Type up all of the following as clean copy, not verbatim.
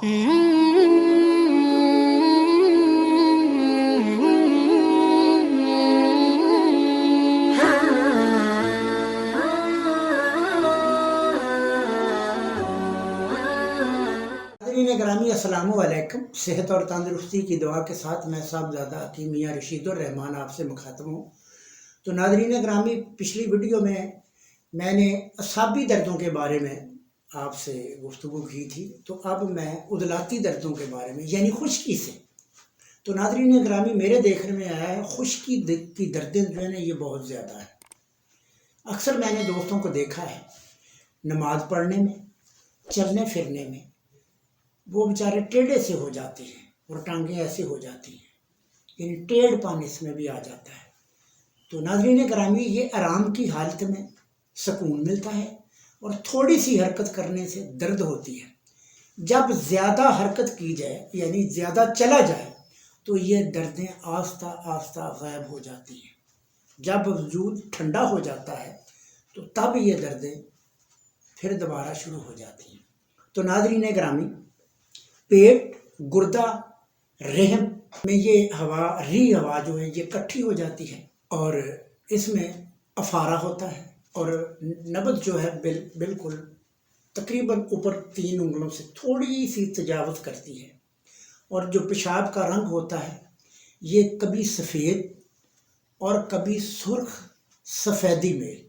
ग्रामी अस्सलामु अलैकुम। सेहत और तंदुरुस्ती की दुआ के साथ मैं साहबजादा हकीम मियां रशीदुर रहमान आपसे मुखातब हूँ। तो नाज़रीन ग्रामी, पिछली वीडियो में मैंने असाबी दर्दों के बारे में आपसे गुफ्तगू की थी, तो अब मैं उदलाती दर्दों के बारे में यानी खुश्की से। तो नाज़रीन ग्रामी, मेरे देखने में आया है खुश्की की दर्दें जो है ना ये बहुत ज़्यादा है। अक्सर मैंने दोस्तों को देखा है नमाज पढ़ने में, चलने फिरने में वो बेचारे टेढ़े से हो जाते हैं और टांगें ऐसी हो जाती हैं, यानी टेढ़ पान इसमें भी आ जाता है। तो नाज़रीन ग्रामी, ये आराम की हालत में सुकून मिलता है और थोड़ी सी हरकत करने से दर्द होती है। जब ज़्यादा हरकत की जाए यानी ज़्यादा चला जाए तो ये दर्दें आस्ता आस्ता गायब हो जाती हैं। जब वजूद ठंडा हो जाता है तो तब ये दर्दें फिर दोबारा शुरू हो जाती हैं। तो नाज़रीन ग्रामी, पेट, गुर्दा, रहम में ये हवा जो है ये इकट्ठी हो जाती है और इसमें अफारा होता है और नबज जो है बिल्कुल तकरीबन ऊपर 3 उंगलों से थोड़ी सी तजावुज करती है। और जो पेशाब का रंग होता है ये कभी सफ़ेद और कभी सुर्ख सफ़ेदी मेल,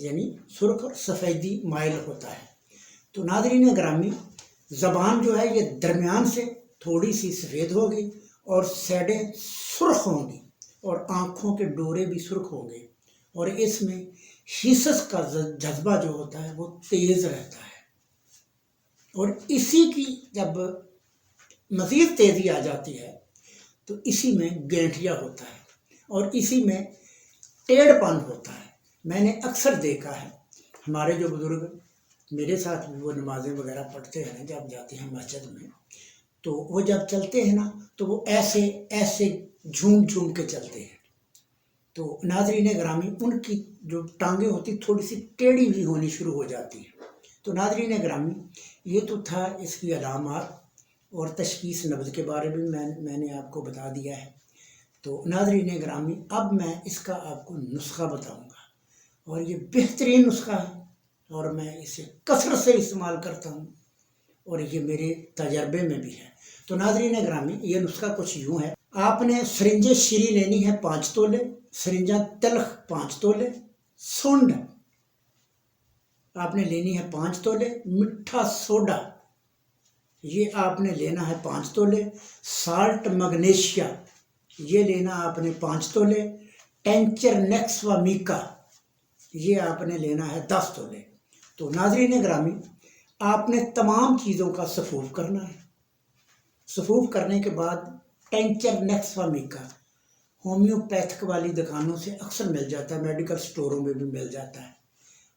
यानी सुर्ख और सफ़ेदी माइल होता है। तो नाज़रीन ग्रामी, ज़बान जो है ये दरमियान से थोड़ी सी सफ़ेद होगी और सैडें सुर्ख होंगी और आँखों के डोरे भी सुर्ख होंगे और इसमें हिस्स का जज्बा जो होता है वो तेज़ रहता है। और इसी की जब मज़ीद तेज़ी आ जाती है तो इसी में गैंठिया होता है और इसी में टेढ़पन होता है। मैंने अक्सर देखा है हमारे जो बुज़ुर्ग मेरे साथ भी वो नमाज़ें वगैरह पढ़ते हैं, जब जाते हैं मस्जिद में तो वो जब चलते हैं ना तो वो ऐसे ऐसे झूम झूम के चलते हैं। तो नाज़रीन ग्रामी, उनकी जो टांगें होती थोड़ी सी टेढ़ी भी होनी शुरू हो जाती हैं। तो नाज़रीन ग्रामी, ये तो था इसकी अलामात और तशख़ीस नब्ज़ के बारे में मैंने आपको बता दिया है। तो नाज़रीन ग्रामी, अब मैं इसका आपको नुस्खा बताऊँगा और ये बेहतरीन नुस्खा है और मैं इसे कसरत से इस्तेमाल करता हूँ और ये मेरे तजर्बे में भी है। तो नाज़रीन ग्रामी, ये नुस्खा कुछ यूँ है। आपने सरिंजे शीरी लेनी है 5 तोले, सरिंजा तलख 5 तोले, सुंड आपने लेनी है 5 तोले, मिठा सोडा ये आपने लेना है 5 तोले, साल्ट मैग्नीशिया ये लेना आपने 5 तोले, टेंचर नेक्सवा मीका ये आपने लेना है 10 तोले। तो नाज़रीन ग्रामी, आपने तमाम चीज़ों का सफूफ करना है। सफूफ करने के बाद टेंचर नेक्सवा मीका होम्योपैथिक वाली दुकानों से अक्सर मिल जाता है, मेडिकल स्टोरों में भी मिल जाता है।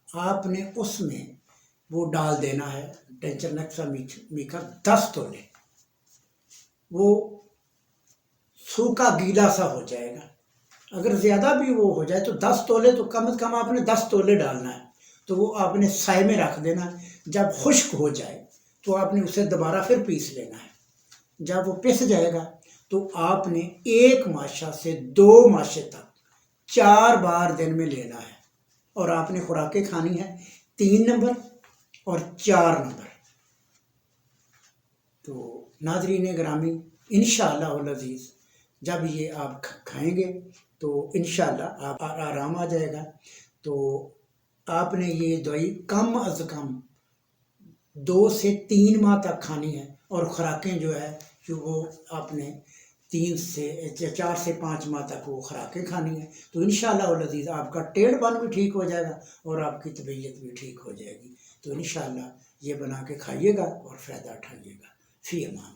आपने उसमें वो डाल देना है टेंचर नेक्सवा मीका 10 तोले। वो सूखा गीला सा हो जाएगा। अगर ज़्यादा भी वो हो जाए तो 10 तोले तो कम से कम आपने 10 तोले डालना है। तो वो आपने साए में रख देना। जब खुश्क हो जाए तो आपने उसे दोबारा फिर पीस लेना है। जब वो पिस जाएगा तो आपने 1 माशा से 2 माशे तक 4 बार दिन में लेना है और आपने खुराकें खानी है 3 नंबर और 4 नंबर। तो नाज़रीन ग्रामी, इंशाअल्लाह वल अज़ीज़ जब ये आप खाएंगे तो इंशाअल्लाह आप आराम आ जाएगा। तो आपने ये दवाई कम अज़ कम 2 से 3 माह तक खानी है और खुराकें जो है जो वो आपने 4 से 5 माह तक वो खुराकें खानी है। तो इंशाअल्लाह वल अज़ीज़ आपका टेढ़पन भी ठीक हो जाएगा और आपकी तबीयत भी ठीक हो जाएगी। तो इंशाअल्लाह ये बना के खाइएगा और फ़ायदा उठाइएगा। फ़ी अमान।